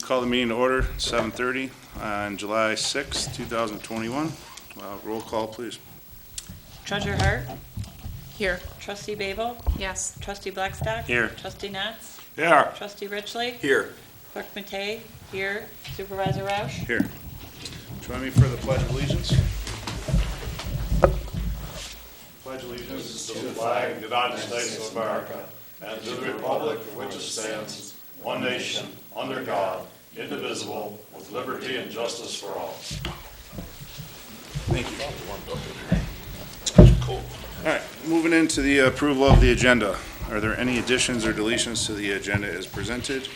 Call the meeting to order, 7:30 on July 6, 2021. Roll call, please. Treasurer Hart? Here. Trustee Babel? Yes. Trustee Blackstock? Here. Trustee Natz? Here. Trustee Richley? Here. Clerk Matei? Here. Supervisor Roush? Here. Join me for the Pledge of Allegiance. Pledge allegiance to the flag of the United States of America and to the republic for which it stands, one nation, under God, indivisible, with liberty and justice for all. Thank you. All right, moving into the approval of the agenda. Are there any additions or deletions to the agenda as presented?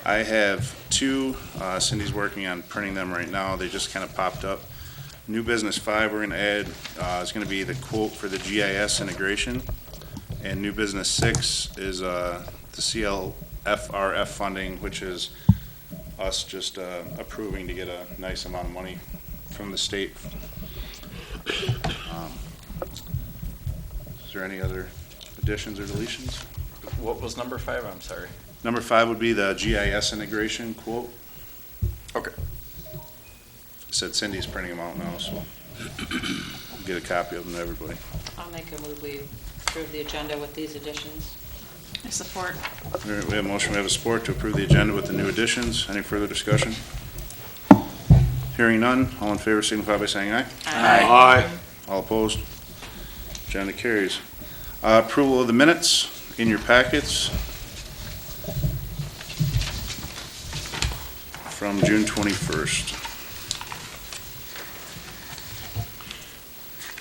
I have two. Cindy's working on printing them right now. They just kind of popped up. New business 5 we're going to add is going to be the quote for the GIS integration. And new business 6 is the CLFRF funding, which is us just approving to get a nice amount of money from the state. Is there any other additions or deletions? What was number 5? I'm sorry. Number 5 would be the GIS integration quote. Okay. I said Cindy's printing them out now, so we'll get a copy of them to everybody. I'll make a move we approve the agenda with these additions. I support. All right, we have a motion, we have a support to approve the agenda with the new additions. Any further discussion? Hearing none, all in favor signify by saying aye. Aye. All opposed? Agenda carries. Approval of the minutes in your packets from June 21st.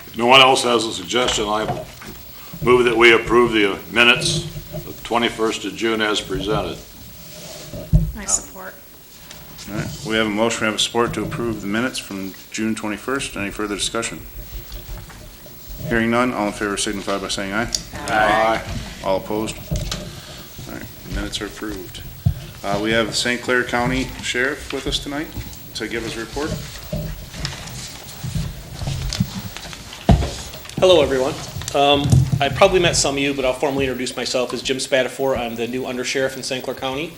If no one else has a suggestion, I move that we approve the minutes of 21st of June as presented. I support. All right, we have a motion, we have a support to approve the minutes from June 21st. Any further discussion? Hearing none, all in favor signify by saying aye. Aye. All opposed? All right, minutes are approved. We have the St. Clair County Sheriff with us tonight to give us a report. Hello, everyone. I probably met some of you, but I'll formally introduce myself as Jim Spatafor. I'm the new undersheriff in St. Clair County.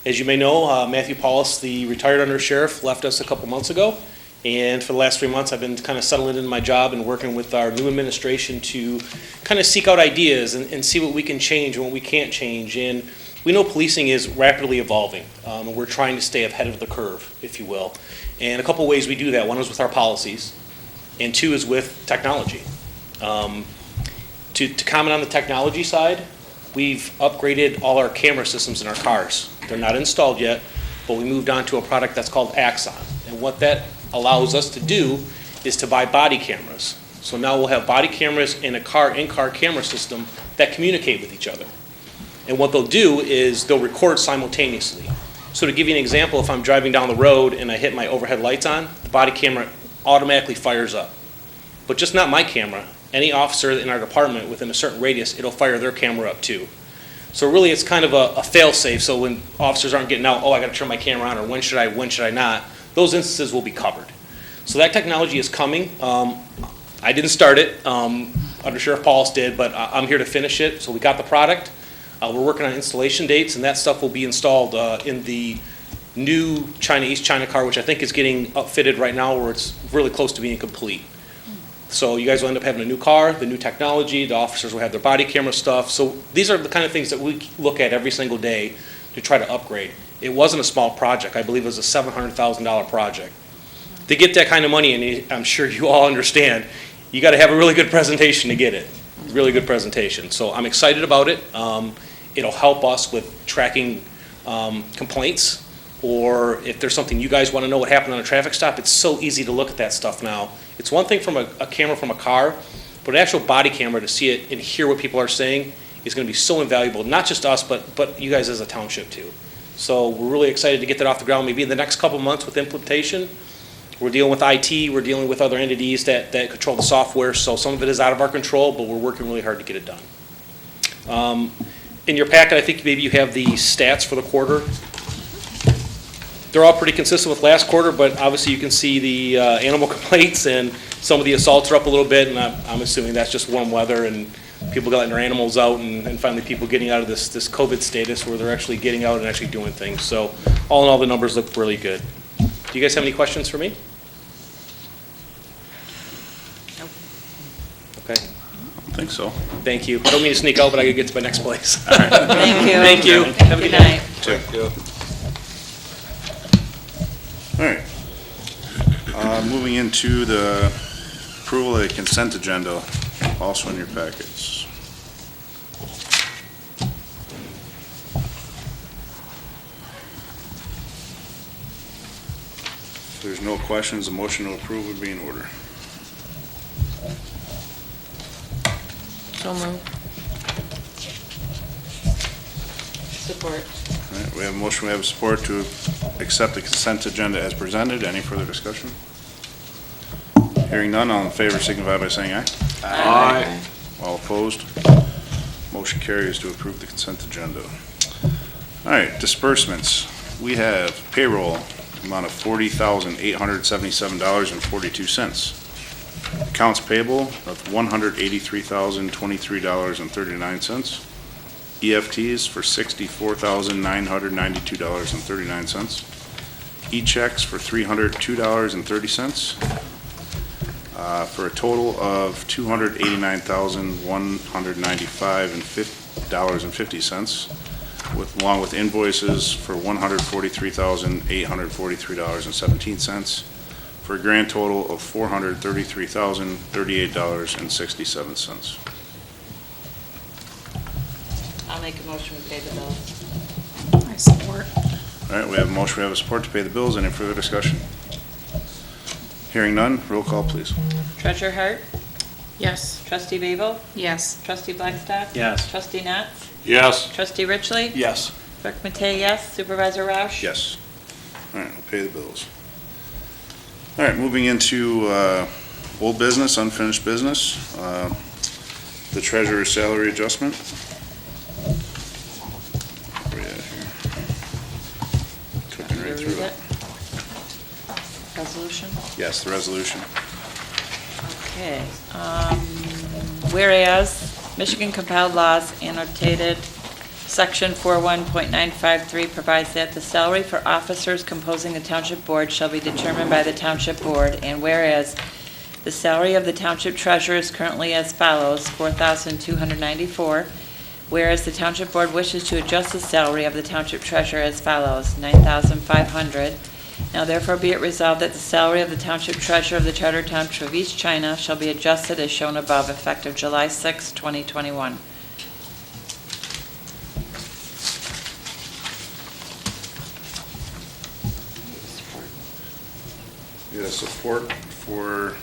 As you may know, Matthew Paulus, the retired undersheriff, left us a couple months ago. And for the last 3 months, I've been kind of settling into my job and working with our new administration to kind of seek out ideas and see what we can change and what we can't change. And we know policing is rapidly evolving, and we're trying to stay ahead of the curve, if you will. And a couple ways we do that. One is with our policies, and 2 is with technology. To comment on the technology side, we've upgraded all our camera systems in our cars. They're not installed yet, but we moved on to a product that's called Axon. And what that allows us to do is to buy body cameras. So now we'll have body cameras in a in-car camera system that communicate with each other. And what they'll do is they'll record simultaneously. So to give you an example, if I'm driving down the road and I hit my overhead lights on, the body camera automatically fires up. But just not my camera. Any officer in our department within a certain radius, it'll fire their camera up too. So really it's kind of a fail-safe, so when officers aren't getting out, oh, I gotta turn my camera on, or when should I not, those instances will be covered. So that technology is coming. I didn't start it, Under Sheriff Paulus did, but I'm here to finish it. So we got the product. We're working on installation dates, and that stuff will be installed in the new East China car, which I think is getting upfitted right now, where it's really close to being complete. So you guys will end up having a new car, the new technology, the officers will have their body camera stuff. So these are the kind of things that we look at every single day to try to upgrade. It wasn't a small project. I believe it was a $700,000 project. To get that kind of money, and I'm sure you all understand, you got to have a really good presentation to get it. Really good presentation. So I'm excited about it. It'll help us with tracking complaints, or if there's something you guys want to know what happened on a traffic stop, it's so easy to look at that stuff now. It's one thing from a camera from a car, but an actual body camera to see it and hear what people are saying is going to be so invaluable, not just us, but you guys as a township too. So we're really excited to get that off the ground maybe in the next couple months with implementation. We're dealing with IT, we're dealing with other entities that control the software, so some of it is out of our control, but we're working really hard to get it done. In your packet, I think maybe you have the stats for the quarter. They're all pretty consistent with last quarter, but obviously you can see the animal complaints and some of the assaults are up a little bit, and I'm assuming that's just warm weather and people letting their animals out and finally people getting out of this COVID status where they're actually getting out and actually doing things. So all in all, the numbers look really good. Do you guys have any questions for me? Okay, I think so. thank you. I don't mean to sneak out, but I gotta get to my next place. Thank you. Thank you. Have a Good good day. night. Thank you. All right. Moving into the approval of the consent agenda, also in your packets. If there's no questions, a motion to approve would be in order. So moved. Support. All right, we have a motion, we have support to accept the consent agenda as presented. Any further discussion? Hearing none, all in favor signify by saying aye. Aye. All opposed? Motion carries to approve the consent agenda. All right, disbursements. We have payroll, amount of $40,877.42. Accounts payable of $183,023.39. EFTs for $64,992.39. E-checks for $302.30. For a total of $289,195.50, along with invoices for $143,843.17, for a grand total of $433,038.67. I'll make a motion to pay the bills. I support. All right, we have a motion, we have a support to pay the bills. Any further discussion? Hearing none, roll call, please. Treasurer Hart? Yes. Trustee Babel? Yes. Trustee Blackstock? Yes. Trustee Natz? Yes. Trustee Richley? Yes. Clerk Matei, yes. Supervisor Roush? Yes. All right, we'll pay the bills. All right, moving into old business, unfinished business, the treasurer's salary adjustment. Where you at here? Clicking You right read through it? it. Resolution? Yes, the resolution. Okay. Whereas Michigan compiled laws annotated Section 41.953 provides that the salary for officers composing the Township Board shall be determined by the Township Board, and whereas the salary of the Township Treasurer is currently as follows, $4,294, whereas the Township Board wishes to adjust the salary of the Township Treasurer as follows, $9,500. Now therefore be it resolved that the salary of the Township Treasurer of the Charter Township of East China shall be adjusted as shown above, effective July 6, 2021. You got support for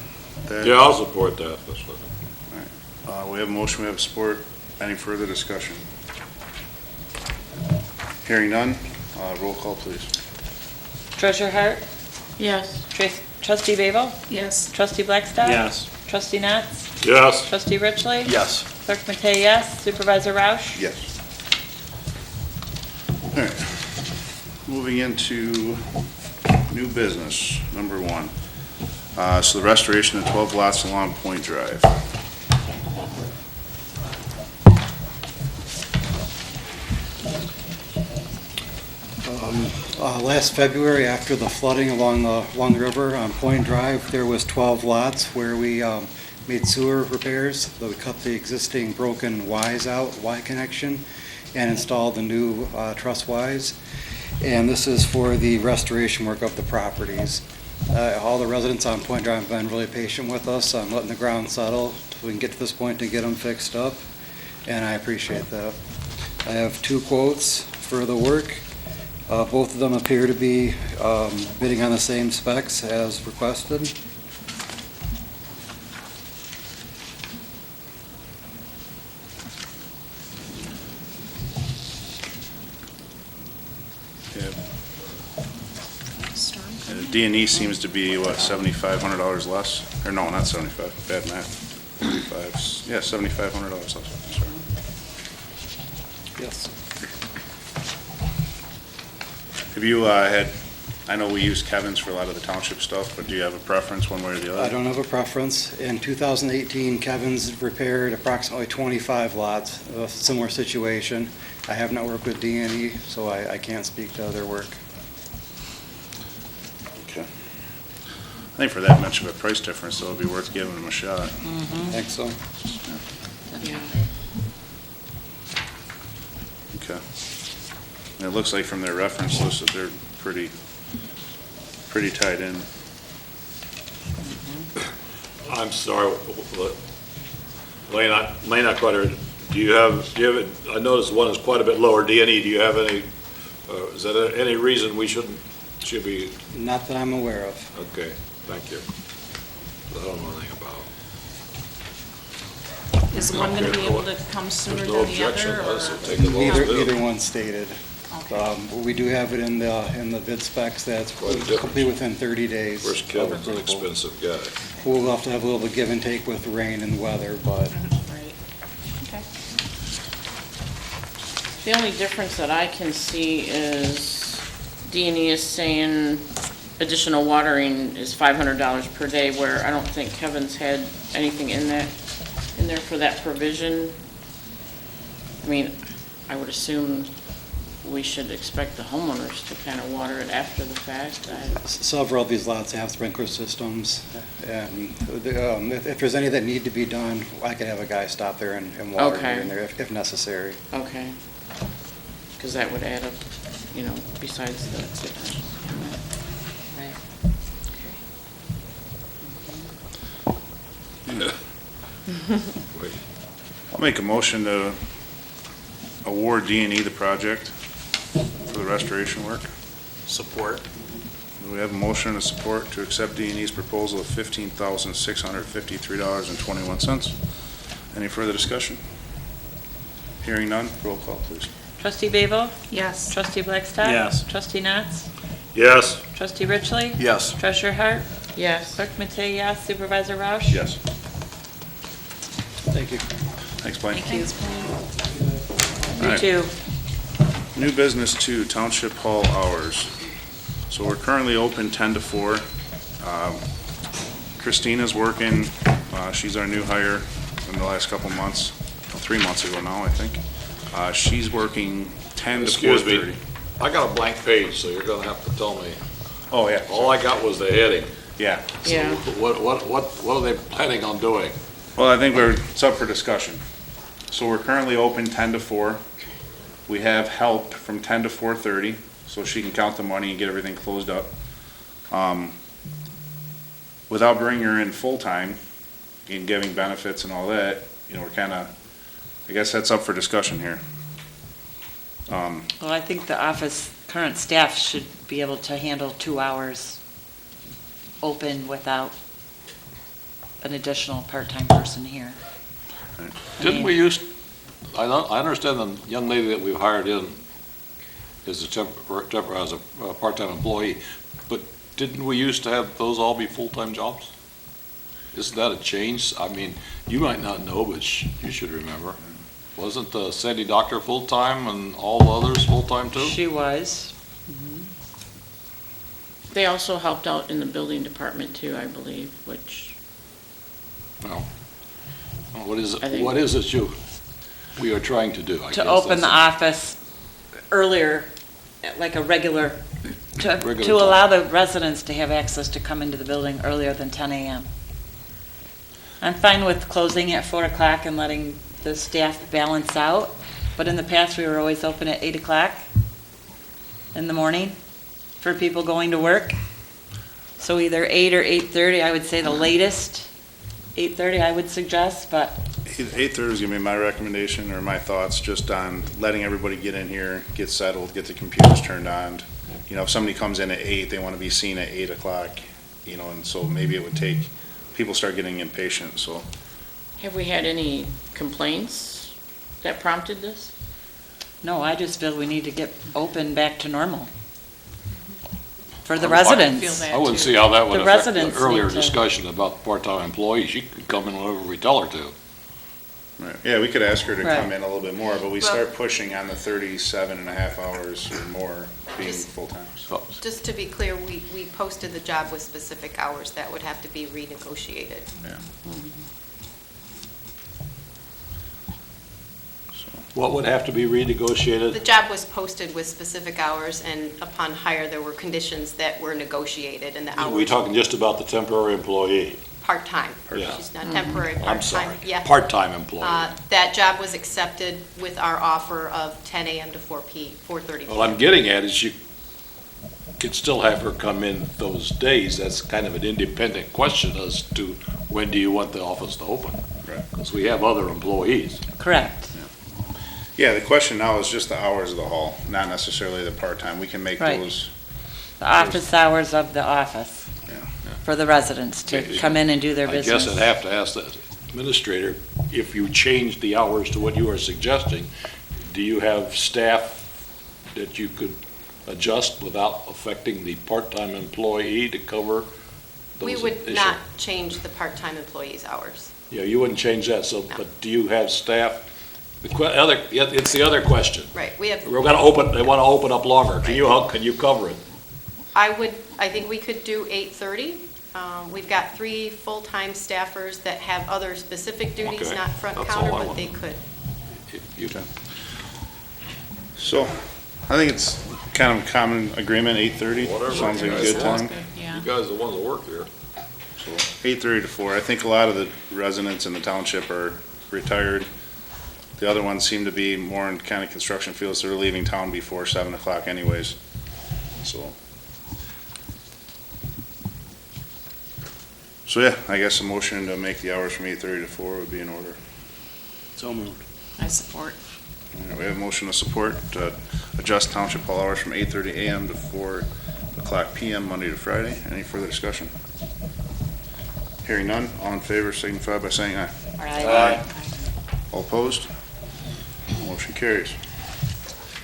that? Yeah, I'll support that. That's what. We have a motion, we have support. Any further discussion? Hearing none, roll call, please. Treasurer Hart? Yes. Trustee Babel? Yes. Trustee Blackstock? Yes. Trustee Natz? Yes. Trustee Richley? Yes. Clerk Matei, yes. Supervisor Roush? Yes. All right. Moving into new business, number one. So the restoration of 12 lots along Point Drive. Last February, after the flooding along the river on Point Drive, there was 12 lots where we made sewer repairs. So we cut the existing broken Ys out, Y connection, and installed the new truss Ys. And this is for the restoration work of the properties. All the residents on Point Drive have been really patient with us on letting the ground settle so we can get to this point and get them fixed up, and I appreciate that. I have two quotes for the work. Both of them appear to be bidding on the same specs as requested. D&E seems to be, what, $7,500 less? Or no, not 75, bad math. 35, yeah, $7,500 less, I'm sorry. Yes. Have you had I know we use Kevin's for a lot of the township stuff, but do you have a preference one way or the other? I don't have a preference. In 2018, Kevin's repaired approximately 25 lots, a similar situation. I have not worked with D&E, so I can't speak to their work. Okay. I think for that much of a price difference, though, it'd be worth giving them a shot. I think so. Yeah. Okay. And it looks like from their reference list that they're pretty tied in. I'm sorry, Lane, not quite, do you have, I noticed one is quite a bit lower, D&E, do you have any, is that any reason we should be, Not that I'm aware of. okay, thank you. I don't know anything about. Is one gonna be able to come sooner There's than no the objection, other, let's or? take the lowest Neither bid. one stated. Okay. We do have it in the bid specs that's Quite a difference. complete within 30 days. Where's of Kevin's an approval. expensive guy? We'll have to have a little bit give and take with rain and weather, but Right. Okay. The only difference that I can see is D&E is saying additional watering is $500 per day, where I don't think Kevin's had anything in there for that provision. I mean, I would assume we should expect the homeowners to kind of water it after the fact. several of these lots have sprinkler systems. And if there's any that need to be done, I could have a guy stop there and water Okay. it in there if necessary. Okay. Because that would add up, besides the difference. Wait, I'll make a motion to award D&E the project for the restoration work. Support. We have a motion and a support to accept D&E's proposal of $15,653.21. Any further discussion? Hearing none, roll call, please. Trustee Babel? Yes. Trustee Blackstock? Yes. Trustee Natz? yes, Trustee Richley? Yes. Treasurer Hart? Yes. Clerk Matei, yes. Supervisor Roush? Yes. Thank you. Thanks, Blaine. Thank you. All You right. too. New business 2, Township Hall hours. So we're currently open 10 to 4. Christina's working, she's our new hire in the last couple months, 3 months ago now, I think. She's working 10 to excuse 4:30. me. I got a blank page, so you're gonna have to tell me. Oh, yeah, All I got was the heading. yeah. Yeah. What are they planning on doing? Well, I think it's up for discussion. So we're currently open 10 to 4. We have help from 10 to 4:30, so she can count the money and get everything closed up. Without bringing her in full-time and giving benefits and all that, we're I guess that's up for discussion here. Well, I think the office, current staff should be able to handle 2 hours open without an additional part-time person here. I Didn't mean, we I understand the young lady that we've hired in is as a part-time employee, but didn't we used to have those all be full-time jobs? Isn't that a change? I mean, you might not know, but you should remember. Wasn't Sandy Doctor full-time and all the others full-time too? She was. They also helped out in the building department too, I believe, which, No. What is I think- it we are trying to do? I To guess open the that's office earlier, like a regular, to Regular to time. allow the residents to have access to come into the building earlier than 10 a.m. I'm fine with closing at 4 o'clock and letting the staff balance out, but in the past, we were always open at 8 o'clock in the morning for people going to work. So either 8 or 8:30, I would say the latest, 8:30 I would suggest, but 8:30 is gonna be my recommendation or my thoughts just on letting everybody get in here, get settled, get the computers turned on. If somebody comes in at 8, they wanna be seen at 8 o'clock, and so maybe it would take, people start getting impatient, so. have we had any complaints that prompted this? no, I just feel we need to get open back to normal for the I residents. that I wouldn't too. see how that would The affect the residents earlier need to- discussion about part-time employees. She could come in whenever we tell her to. Right. Yeah, we could ask her to Right. come in a little bit more, but we Well- start pushing on the 37.5 hours or more being Just- full-time. Just to be clear, we posted the job with specific hours. That would have to be renegotiated. What would have to be The renegotiated? job was posted with specific hours, and upon hire, there were conditions that were negotiated, and the Are we hours, talking just about the temporary employee? part-time. Yeah. She's not temporary, I'm part-time. sorry, Yeah. part-time employee. That job was accepted with our offer of 10 a.m. to 4:30 p.m. What I'm getting at is you could still have her come in those days. That's kind of an independent question as to when do you want the office to open? Right. Because we have other employees. Correct. Yeah, the question now is just the hours of the hall, not necessarily the part-time. We can make Right. those, The office hours of the office Yeah. for the residents to Okay. come in and do their I business. guess I'd have to ask the administrator, if you change the hours to what you are suggesting, do you have staff that you could adjust without affecting the part-time employee to cover those We would additional- not change the part-time employees' hours. Yeah, you wouldn't change that, so, No. but do you have staff? It's the other question. Right, we have, We're gonna open, they wanna open up longer. Can you cover it? I think we could do 8:30. We've got 3 full-time staffers that have other specific duties, Okay, not front that's counter, all I but they want. could. If you- so I think it's kind of a common agreement, 8:30. Whatever. Sounds like a Yeah, good time. You guys are the ones that work there. So 8:30 to 4. I think a lot of the residents in the township are retired. The other ones seem to be more in kind of construction fields. They're leaving town before 7 o'clock anyways. So yeah, I guess a motion to make the hours from 8:30 to 4 would be in order. So moved. I support. All right, we have a motion to support to adjust township hall hours from 8:30 a.m. to 4 o'clock p.m. Monday to Friday. Any further discussion? Hearing none, all in favor signify by saying aye. Aye. All opposed? Motion carries.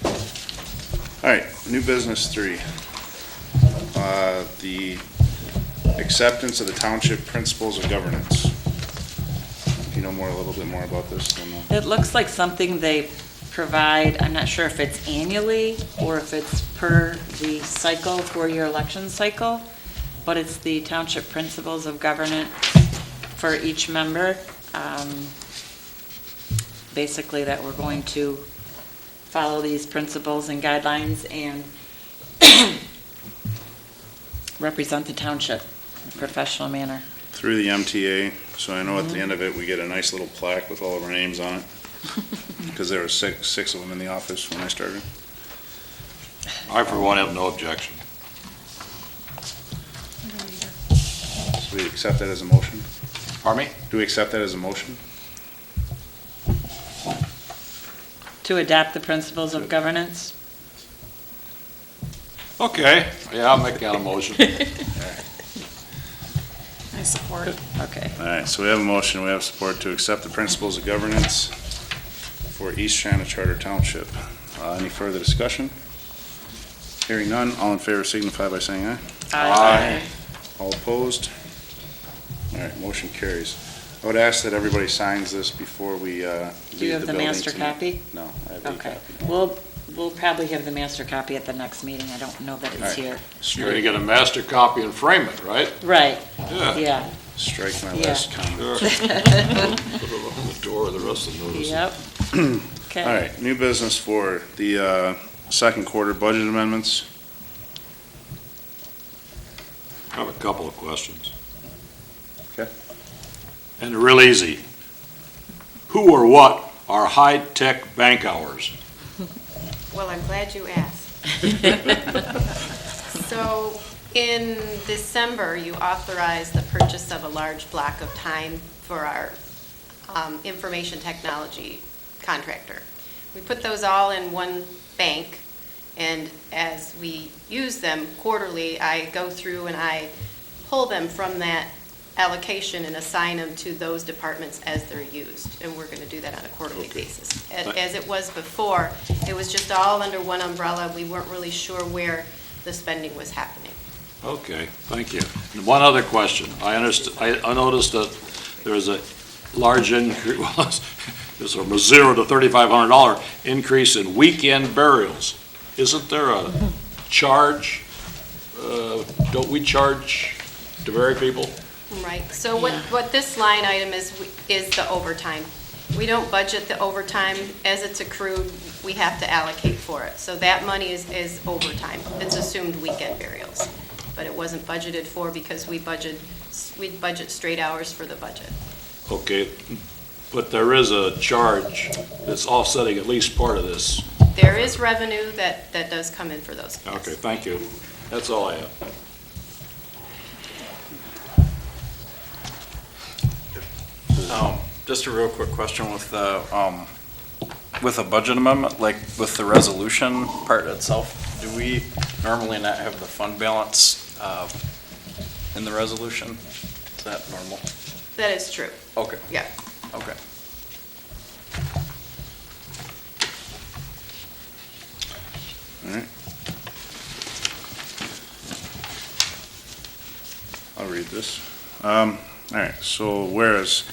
All right, new business 3. The acceptance of the township principles of governance. You know a little bit more about this than It looks like something they provide, I'm not sure if it's annually or if it's per the cycle, for your election cycle, but it's the township principles of governance for each member. Basically, that we're going to follow these principles and guidelines and represent the township in a professional manner. through the MTA, so I know at the end of it, we get a nice little plaque with all of our names on it. Because there were six of them in the office when I started. I, for one, have no objection. So we accept that as a motion? Pardon me? Do we accept that as a motion? To adopt the principles of governance? Okay, yeah, I'll make that a motion. I support. Okay. All right, so we have a motion, we have support to accept the principles of governance for East China Charter Township. Any further discussion? Hearing none, all in favor signify by saying aye. Aye. All opposed? All right, motion carries. I would ask that everybody signs this before we leave Do you have the building master tonight. copy? No, I have a Okay. copy. We'll probably have the master copy at the next meeting. I don't know that All it's right. here. You're gonna get a master copy and frame it, right? Right, Yeah. yeah, Strike my Yeah. last comment. Sure. Put it on the door of the rest of the notices. yep. Okay. All right, new business for the second quarter budget amendments. I have a couple of questions. Okay. And they're real easy. Who or what are high-tech bank hours? Well, I'm glad you asked. So, in December, you authorized the purchase of a large block of time for our information technology contractor. We put those all in one bank, and as we use them quarterly, I go through and I pull them from that allocation and assign them to those departments as they're used, and we're going to do that on a quarterly Okay. basis. As it was before, it was just all under one umbrella. We weren't really sure where the spending was happening. Okay, thank you. And one other question. I noticed that there's a large increase, is from a $0 to $3,500 increase in weekend burials. Isn't there a charge? Don't we charge to bury people? Right, so what this line item is the overtime. We don't budget the overtime. As it's accrued, we have to allocate for it. So that money is overtime. It's assumed weekend burials. But it wasn't budgeted for because we budget straight hours for the budget. Okay, but there is a charge that's offsetting at least part of this. There is revenue that does come in for those. Yes. Okay, thank you. That's all I have. Just a real quick question with the budget amendment, like with the resolution part itself, do we normally not have the fund balance in the resolution? Is that normal? That is true, Okay, yeah. okay. All right. I'll read this. All right, so whereas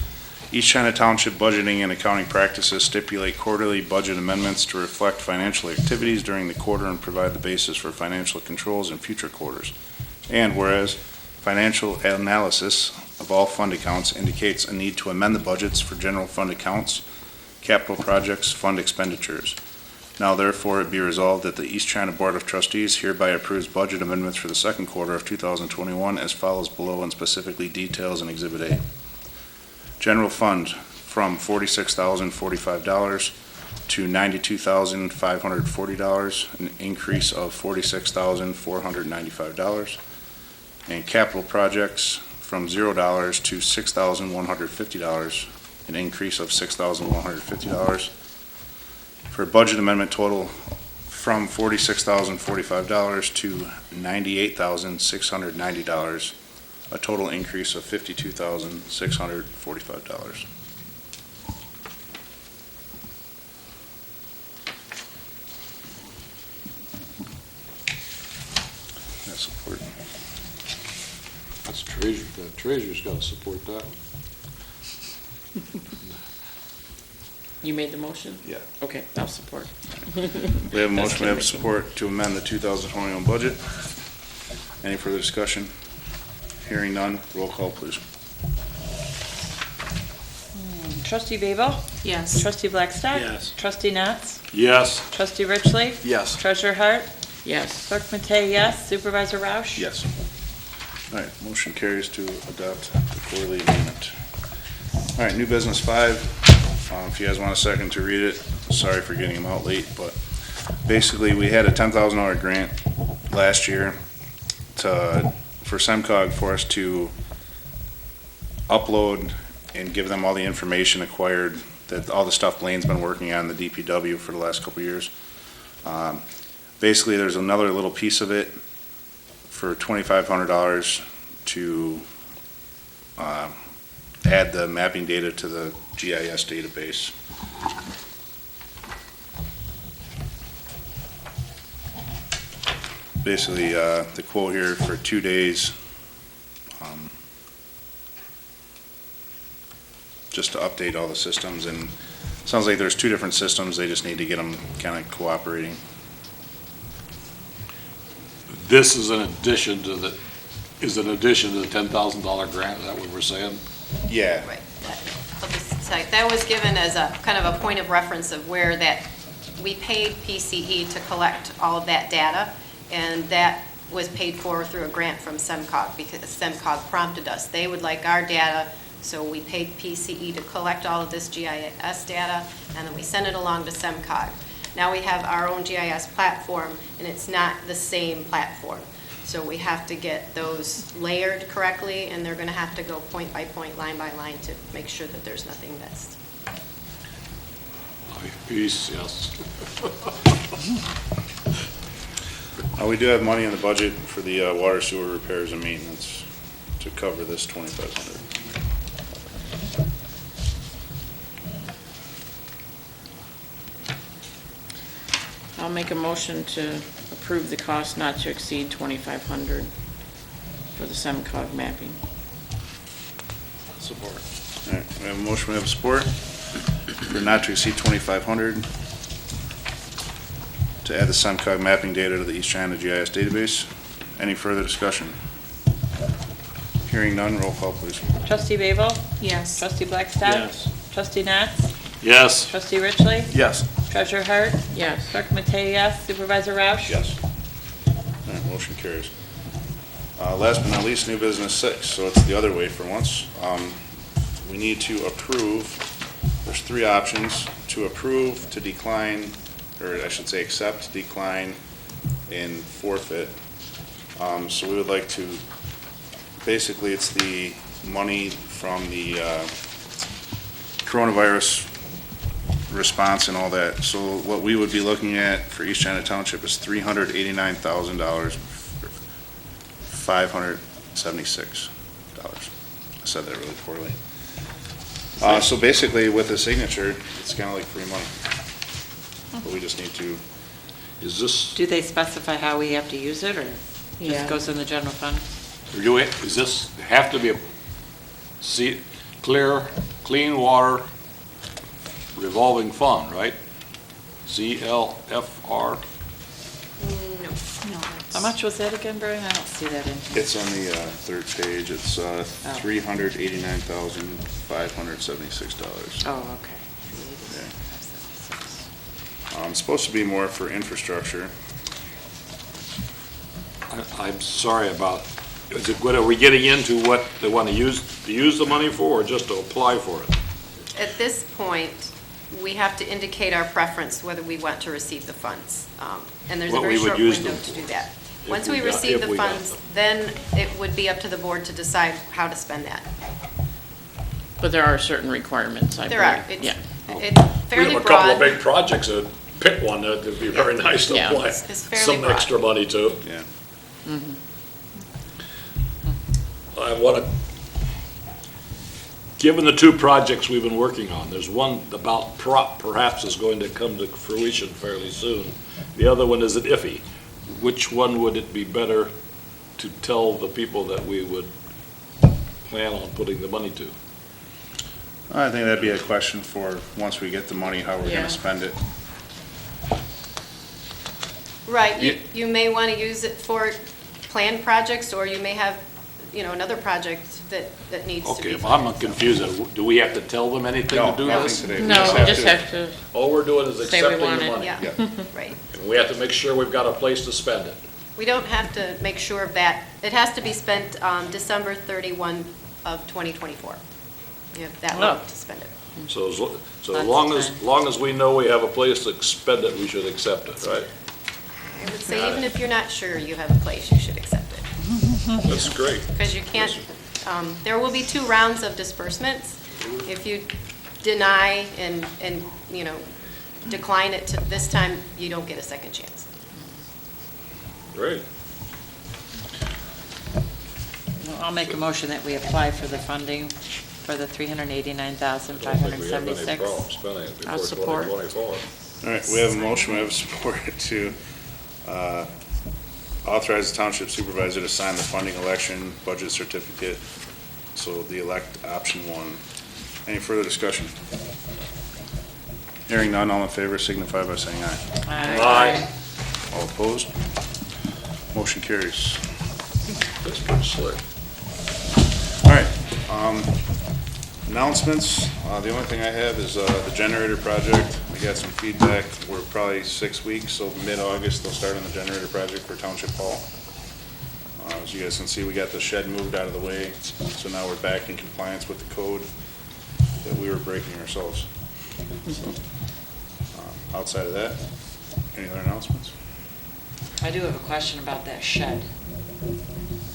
East China Township budgeting and accounting practices stipulate quarterly budget amendments to reflect financial activities during the quarter and provide the basis for financial controls in future quarters. And whereas financial analysis of all fund accounts indicates a need to amend the budgets for general fund accounts, capital projects, fund expenditures. Now therefore it be resolved that the East China Board of Trustees hereby approves budget amendments for the second quarter of 2021 as follows below and specifically details in Exhibit A. General fund from $46,045 to $92,540, an increase of $46,495. And capital projects from $0 to $6,150, an increase of $6,150. For a budget amendment total from $46,045 to $98,690, a total increase of $52,645. That's support. That's treasure, the treasurer's got to support that. You made the motion? Yeah. Okay, I'll support. We have a motion, we have support to amend the 2021 budget. Any further discussion? Hearing none, roll call, please. Trustee Babel? Yes. Trustee Blackstock? Yes. Trustee Natz? Yes. Trustee Richley? Yes. Treasurer Hart? Yes. Clerk Matei, yes. Supervisor Roush? Yes. All right, motion carries to adopt the quarterly amendment. All right, new business 5. If you guys want a second to read it, sorry for getting them out late, but basically we had a $10,000 grant last year for SEMCOG for us to upload and give them all the information acquired, that all the stuff Blaine's been working on, the DPW for the last couple of years. Basically, there's another little piece of it for $2,500 to add the mapping data to the GIS database. Basically, the quote here for 2 days, just to update all the systems, and it sounds like there's 2 different systems, they just need to get them kind of cooperating. This is an addition to the $10,000 grant, is that what we're saying? Yeah. Right. I'll just say, that was given as a kind of a point of reference of where that, we paid PCE to collect all of that data, and that was paid for through a grant from SEMCOG, because SEMCOG prompted us. They would like our data, so we paid PCE to collect all of this GIS data, and then we sent it along to SEMCOG. Now we have our own GIS platform, and it's not the same platform. So we have to get those layered correctly, and they're going to have to go point by point, line by line, to make sure that there's nothing missed. Peace, yes. We do have money in the budget for the water sewer repairs and maintenance to cover this $2,500. I'll make a motion to approve the cost not to exceed $2,500 for the SEMCOG mapping. Support. All right, we have a motion, we have support. for not to exceed 2,500 to add the SEMCOG mapping data to the East China GIS database. Any further discussion? Hearing none, roll call, please. Trustee Babel? Yes. Trustee Blackstock? Yes. Trustee Natz? Yes. Trustee Richley? Yes. Treasurer Hart? Yes. Clerk Matei, yes. Supervisor Roush? Yes. All right, motion carries. Last but not least, new business 6, so it's the other way for once. We need to approve, there's 3 options, to approve, to decline, or I should say accept, decline, and forfeit. So we would like to, basically, it's the money from the coronavirus response and all that. So what we would be looking at for East China Township is $389,000, $576. I said that really poorly. So basically, with a signature, it's kind of like free money. But we just need to, Is this, Do they specify how we have to use it, or Yeah. just goes in the general fund? is this have to be a clean water revolving fund, right? CLFR? No. How much was that again, Brian? I don't see that in here. it's on the 3rd page, it's $389,576. Oh, okay. It's supposed to be more for infrastructure. I'm sorry about, what are we getting into what they want to use the money for, or just to apply for it? At this point, we have to indicate our preference whether we want to receive the funds. And there's a What very we would short use window them to for. do that. If Once we we got- receive if the we got funds, them. then it would be up to the board to decide how to spend that. But there are certain requirements, I believe. There are. Yeah. It's We fairly have a couple of broad. big projects, pick one that'd be very nice to Yeah. apply It's fairly some broad. extra money to. Yeah. I want to, given the 2 projects we've been working on, there's one about perhaps is going to come to fruition fairly soon. The other one is an iffy. Which one would it be better to tell the people that we would plan on putting the money to? I think that'd be a question for, once we get the money, how we're Yeah. gonna spend it. Right, Yeah. you may want to use it for planned projects, or you may have, another project that needs to be. Okay, if I'm not confused, do we have to tell them anything to do nothing this? today. We No, we just to- have to, All we're doing is Say we accepting want the it. money. Yeah, Yeah. right. And we have to make sure we've got a place to spend it. We don't have to make sure of that. It has to be spent December 31 of 2024. You have that Oh. month to spend it. So as Lots of long as we know we have a place to spend it, we should accept it, right? I would say even if you're not sure you have a place, you should accept it. That's great. Because you can't, there will be 2 rounds of disbursements. If you deny and decline it to this time, you don't get a second chance. Great. Well, I'll make a motion that we apply for the funding for the I don't think we have any $389,576. problem spending it I'll before support. 2024. All right, we have a motion, we have support to authorize the township supervisor to sign the funding election budget certificate, so the elect option 1. Any further discussion? Hearing none, all in favor signify by saying aye. Aye. All opposed? Motion carries. That's pretty slick. All right, announcements. The only thing I have is the generator project. We got some feedback. We're probably 6 weeks, so mid-August, they'll start on the generator project for Township Hall. As you guys can see, we got the shed moved out of the way, so now we're back in compliance with the code that we were breaking ourselves. So, outside of that, any other announcements? I do have a question about that shed.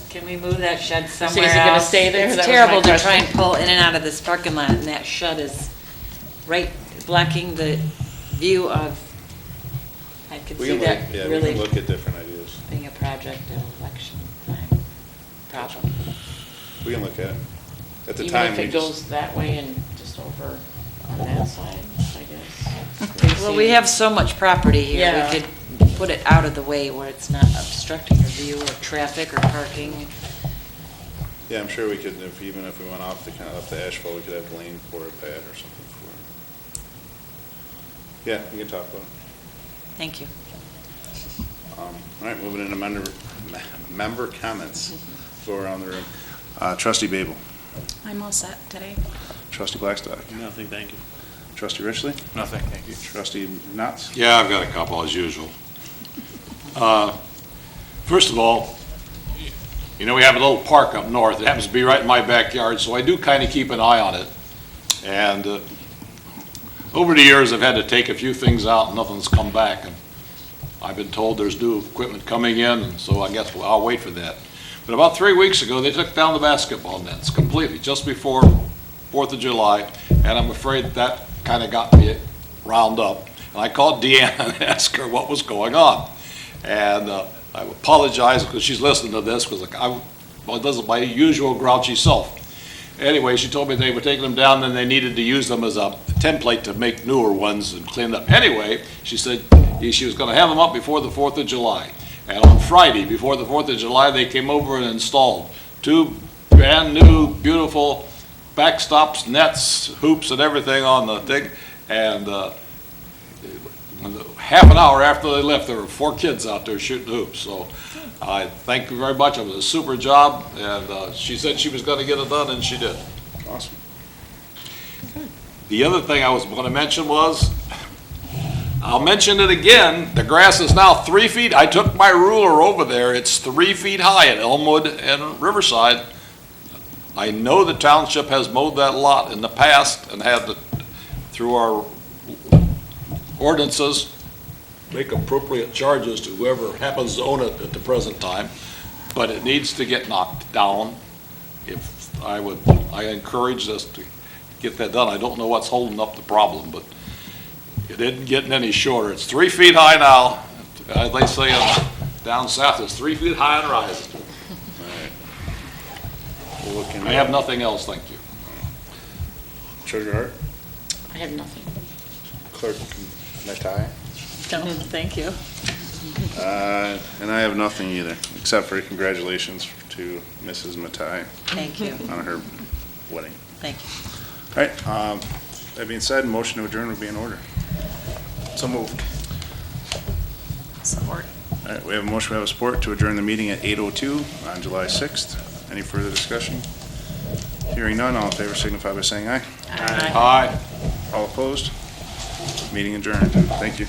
Can we move that shed somewhere is else? it gonna stay there? It's That was my terrible to try question. and pull in and out of this parking lot, and that shed is right blocking the view of, I could We see can that look, yeah, we really can look at different ideas. being a project, an election time problem. We can look at it. At the even time, if we it just, goes that way and just over on that side, I guess. Well, we have so much property here, Yeah. we could put it out of the way where it's not obstructing your view or traffic or parking. yeah, I'm sure we could, even if we went off the asphalt, we could have lane pour a pad or something for Yeah, we can talk about it. Thank you. All right, moving into member comments. Go around the room. Trustee Babel. I'm all set today. Trustee Blackstock. Nothing, thank you. Trustee Richley. Nothing, thank you. Trustee Knotts. Yeah, I've got a couple as usual. First of all, you know, we have a little park up north. It happens to be right in my backyard, so I do kind of keep an eye on it. And over the years, I've had to take a few things out and nothing's come back. And I've been told there's new equipment coming in, and so I guess I'll wait for that. But about 3 weeks ago, they took down the basketball nets completely, just before 4th of July, and I'm afraid that kind of got me round up. And I called Deanna and asked her what was going on. And I apologize because she's listening to this, because this is my usual grouchy self. Anyway, she told me they were taking them down and they needed to use them as a template to make newer ones and clean them up. Anyway, she said she was going to have them up before the 4th of July. And on Friday, before the 4th of July, they came over and installed 2 brand new, beautiful backstops, nets, hoops, and everything on the thing. And half an hour after they left, there were 4 kids out there shooting hoops. So I thank you very much. It was a super job. And she said she was going to get it done, and she did. Awesome. The other thing I was going to mention was, I'll mention it again, the grass is now 3 feet. I took my ruler over there. It's 3 feet high at Elmwood and Riverside. I know the township has mowed that lot in the past and had to, through our ordinances, make appropriate charges to whoever happens to own it at the present time, but it needs to get knocked down. I encourage us to get that done. I don't know what's holding up the problem, but it isn't getting any shorter. It's 3 feet high now. As they say down south, it's 3 feet high and rising. We'll look into I have nothing else, thank you. Treasurer Hart. I have nothing. Clerk Natai. No, thank you. And I have nothing either, except for congratulations to Mrs. Matai Thank you. on her wedding. Thank you. All right, that being said, motion to adjourn would be in order. So moved. Support. All right, we have a motion, we have a support to adjourn the meeting at 8:02 on July 6th. Any further discussion? Hearing none, all in favor signify by saying aye. Aye. All opposed? Meeting adjourned. Thank you.